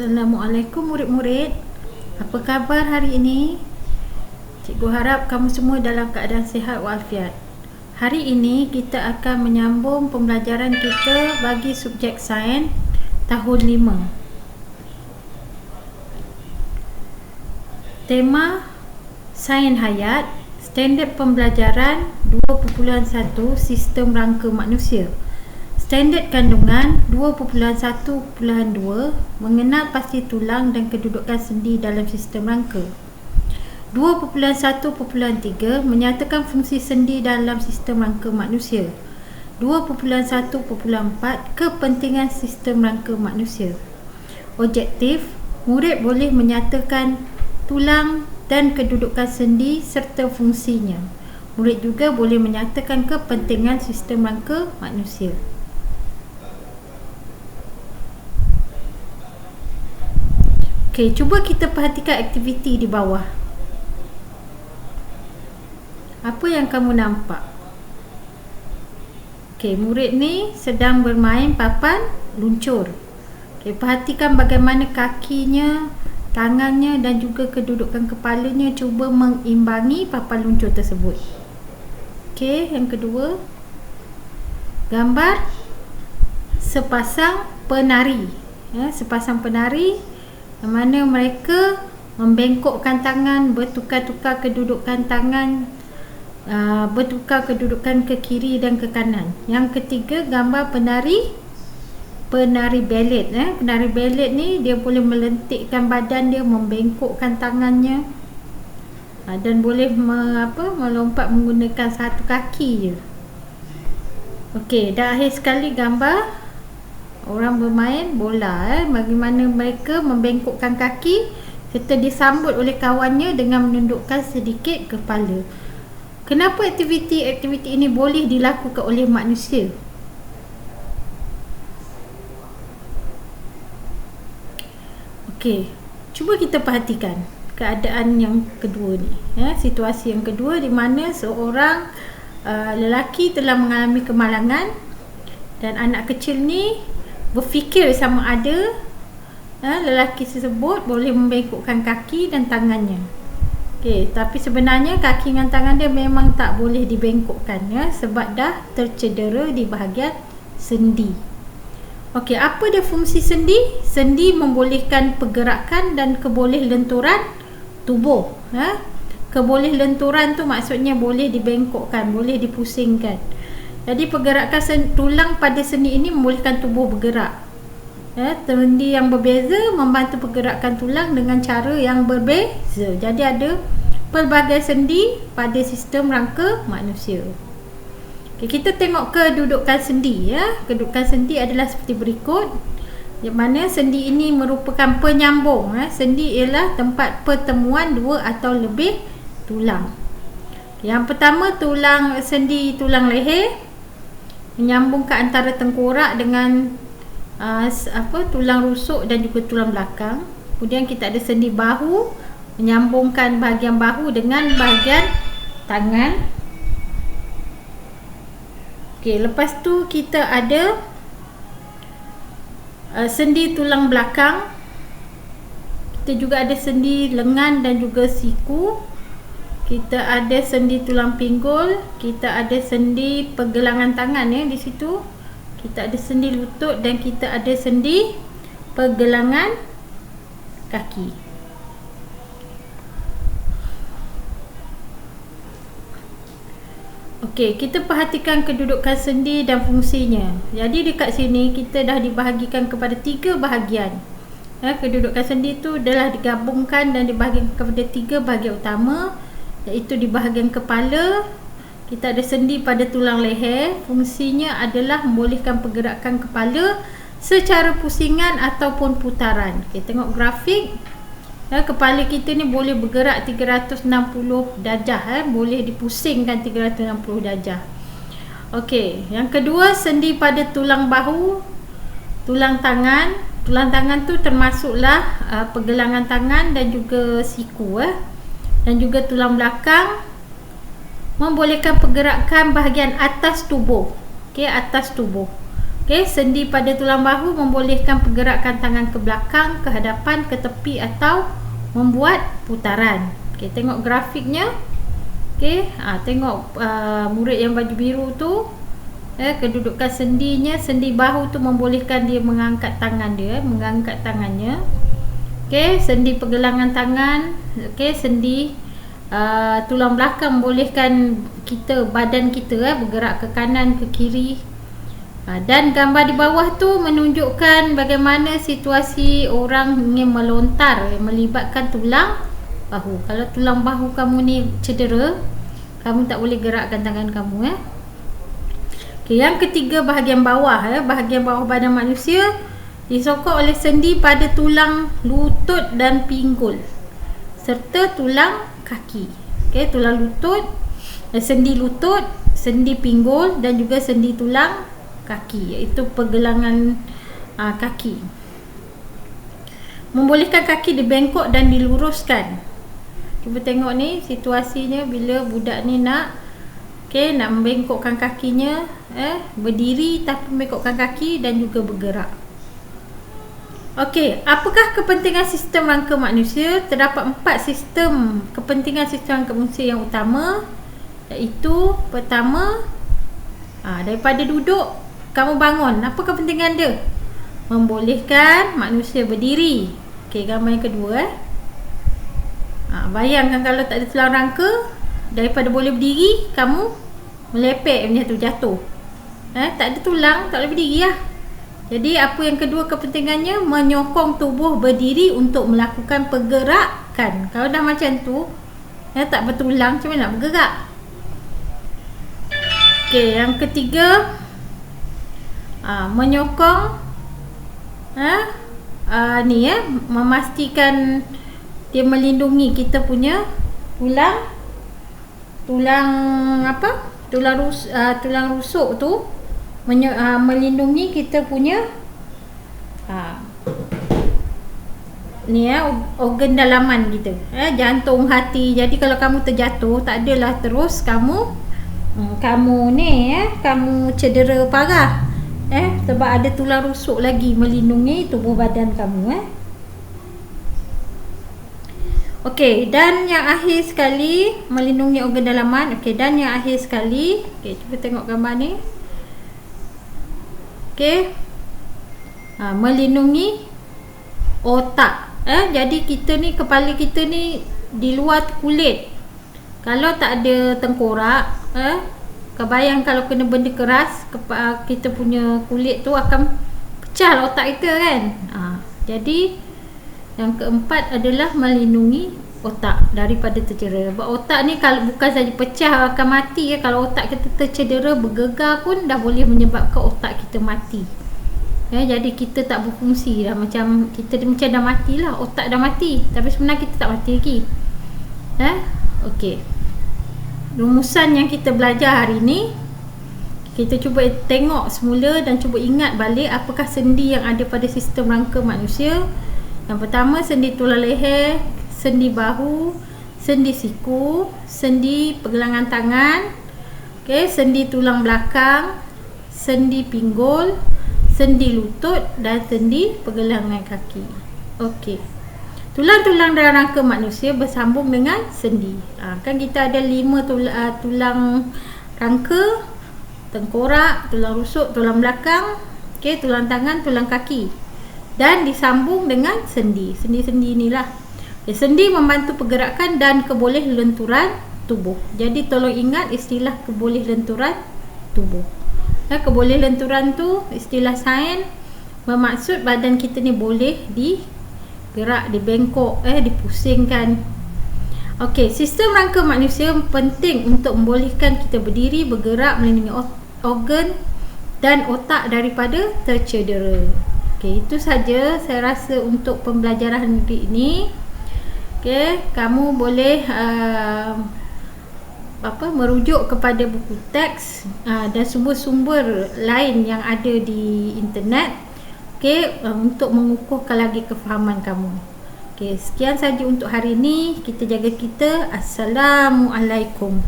Assalamualaikum murid-murid. Apa khabar hari ini? Cikgu harap kamu semua dalam keadaan sihat walafiat. Hari ini kita akan menyambung pembelajaran kita bagi subjek sains tahun 5. Tema sains hayat, standard pembelajaran 2.1 sistem rangka manusia. Standard kandungan 2.1.2 mengenal pasti tulang dan kedudukan sendi dalam sistem rangka. 2.1.3 menyatakan fungsi sendi dalam sistem rangka manusia. 2.1.4 kepentingan sistem rangka manusia. Objektif, murid boleh menyatakan tulang dan kedudukan sendi serta fungsinya. Murid juga boleh menyatakan kepentingan sistem rangka manusia. Okey, cuba kita perhatikan aktiviti di bawah. Apa yang kamu nampak? Okey, murid ni sedang bermain papan luncur. Okey, perhatikan bagaimana kakinya, tangannya dan juga kedudukan kepalanya cuba mengimbangi papan luncur tersebut. Okey, yang kedua, gambar sepasang penari. Sepasang penari yang mana mereka membengkokkan tangan, bertukar-tukar kedudukan tangan, bertukar kedudukan ke kiri dan ke kanan. Yang ketiga, gambar penari ballet. Penari ballet ni dia boleh melentikkan badan dia, membengkokkan tangannya, dan boleh melompat menggunakan satu kaki je. Okey, dah akhir sekali gambar orang bermain bola, bagaimana mereka membengkokkan kaki serta disambut oleh kawannya dengan menundukkan sedikit kepala. Kenapa aktiviti ini boleh dilakukan oleh manusia? Okey, cuba kita perhatikan keadaan yang kedua ni, situasi yang kedua di mana seorang lelaki telah mengalami kemalangan dan anak kecil ni berfikir sama ada lelaki tersebut boleh membengkokkan kaki dan tangannya. Okey, tapi sebenarnya kaki dan tangan dia memang tak boleh dibengkokkan, sebab dah tercedera di bahagian sendi. Okey, apa dia fungsi sendi? Sendi membolehkan pergerakan dan kebolehlenturan tubuh. Kebolehlenturan tu maksudnya boleh dibengkokkan, boleh dipusingkan. Jadi pergerakan tulang pada sendi ini membolehkan tubuh bergerak. Sendi yang berbeza membantu pergerakan tulang dengan cara yang berbeza. Jadi ada pelbagai sendi pada sistem rangka manusia. Okay, kita tengok kedudukan sendi. Kedudukan sendi adalah seperti berikut. Di mana sendi ini merupakan penyambung. Sendi ialah tempat pertemuan dua atau lebih tulang. Yang pertama, sendi tulang leher menyambungkan antara tengkorak dengan tulang rusuk dan juga tulang belakang. Kemudian kita ada sendi bahu menyambungkan bahagian bahu dengan bahagian tangan. Okey, lepas tu kita ada sendi tulang belakang. Kita juga ada sendi lengan dan juga siku. Kita ada sendi tulang pinggul, kita ada sendi pergelangan tangan di situ. Kita ada sendi lutut dan kita ada sendi pergelangan kaki. Okey, kita perhatikan kedudukan sendi dan fungsinya. Jadi dekat sini kita dah dibahagikan kepada 3 bahagian. Kedudukan sendi tu adalah digabungkan dan dibahagikan kepada 3 bahagian utama, iaitu di bahagian kepala kita ada sendi pada tulang leher. Fungsinya adalah membolehkan pergerakan kepala secara pusingan ataupun putaran. Okay, tengok grafik. Kepala kita ni boleh bergerak 360 darjah, boleh dipusingkan 360 darjah. Okey, yang kedua, sendi pada tulang bahu, tulang tangan. Tulang tangan tu termasuklah pergelangan tangan dan juga siku, dan juga tulang belakang membolehkan pergerakan bahagian atas tubuh. Okey, atas tubuh. Okey, sendi pada tulang bahu membolehkan pergerakan tangan ke belakang, ke hadapan, ke tepi atau membuat putaran. Okey, tengok grafiknya. Okey, tengok murid yang baju biru tu, kedudukan sendinya, sendi bahu tu membolehkan dia mengangkat tangan dia, mengangkat tangannya. Okey, sendi pergelangan tangan, okey, sendi tulang belakang membolehkan kita, badan kita bergerak ke kanan, ke kiri. Dan gambar di bawah tu menunjukkan bagaimana situasi orang ingin melontar melibatkan tulang bahu. Kalau tulang bahu kamu ni cedera, kamu tak boleh gerakkan tangan kamu. Okay, yang ketiga, bahagian bawah. Bahagian bawah badan manusia disokong oleh sendi pada tulang lutut dan pinggul serta tulang kaki. Okay, tulang lutut, sendi lutut, sendi pinggul dan juga sendi tulang kaki, iaitu pergelangan kaki. Membolehkan kaki dibengkok dan diluruskan. Cuba tengok ni situasinya bila budak ni nak membengkokkan kakinya, berdiri tapi membengkokkan kaki dan juga bergerak. Okey, apakah kepentingan sistem rangka manusia? Terdapat 4 sistem kepentingan sistem rangka manusia yang utama, iaitu pertama, daripada duduk kamu bangun. Apa kepentingan dia? Membolehkan manusia berdiri. Okey, gambar yang kedua. Bayangkan kalau tak ada tulang rangka, daripada boleh berdiri, kamu melepek macam tu, jatuh. Tak ada tulang, tak boleh berdiri lah. Jadi apa yang kedua kepentingannya? Menyokong tubuh berdiri untuk melakukan pergerakan. Kalau dah macam tu, tak bertulang, macam mana nak bergerak? Okey, yang ketiga, menyokong memastikan dia melindungi kita punya tulang rusuk tu, melindungi kita punya organ dalaman kita, jantung, hati. Jadi kalau kamu terjatuh, tak adalah terus kamu cedera parah, sebab ada tulang rusuk lagi melindungi tubuh badan kamu. Okey, dan yang akhir sekali, melindungi organ dalaman. Okey, dan yang akhir sekali, okey, cuba tengok gambar ni. Okey, melindungi otak. Jadi kita ni, kepala kita ni di luar kulit. Kalau tak ada tengkorak, kebayang kalau kena benda keras, kita punya kulit tu akan pecah otak kita kan. Jadi yang keempat adalah melindungi otak daripada tercedera. Sebab otak ni kalau bukan saja pecah akan mati, kalau otak kita tercedera, bergegar pun dah boleh menyebabkan otak kita mati. Jadi kita tak berfungsi dah, macam kita macam dah matilah, otak dah mati, tapi sebenarnya kita tak mati lagi. Okey, rumusan yang kita belajar hari ni, kita cuba tengok semula dan cuba ingat balik apakah sendi yang ada pada sistem rangka manusia. Yang pertama, sendi tulang leher, sendi bahu, sendi siku, sendi pergelangan tangan, sendi tulang belakang, sendi pinggul, sendi lutut dan sendi pergelangan kaki. Okey, tulang-tulang dalam rangka manusia bersambung dengan sendi. Kan kita ada 5 tulang rangka: tengkorak, tulang rusuk, tulang belakang, tulang tangan, tulang kaki, dan disambung dengan sendi. Sendi-sendi inilah. Sendi membantu pergerakan dan kebolehlenturan tubuh. Jadi tolong ingat istilah kebolehlenturan tubuh. Kebolehlenturan tu istilah sains, bermaksud badan kita ni boleh digerak, dibengkok, dipusingkan. Okey, sistem rangka manusia penting untuk membolehkan kita berdiri, bergerak, melindungi organ dan otak daripada tercedera. Okey, itu saja saya rasa untuk pembelajaran hari ini. Okey, kamu boleh merujuk kepada buku teks dan sumber-sumber lain yang ada di internet, untuk mengukuhkan lagi kefahaman kamu. Okey, sekian saja untuk hari ini. Kita jaga kita. Assalamualaikum.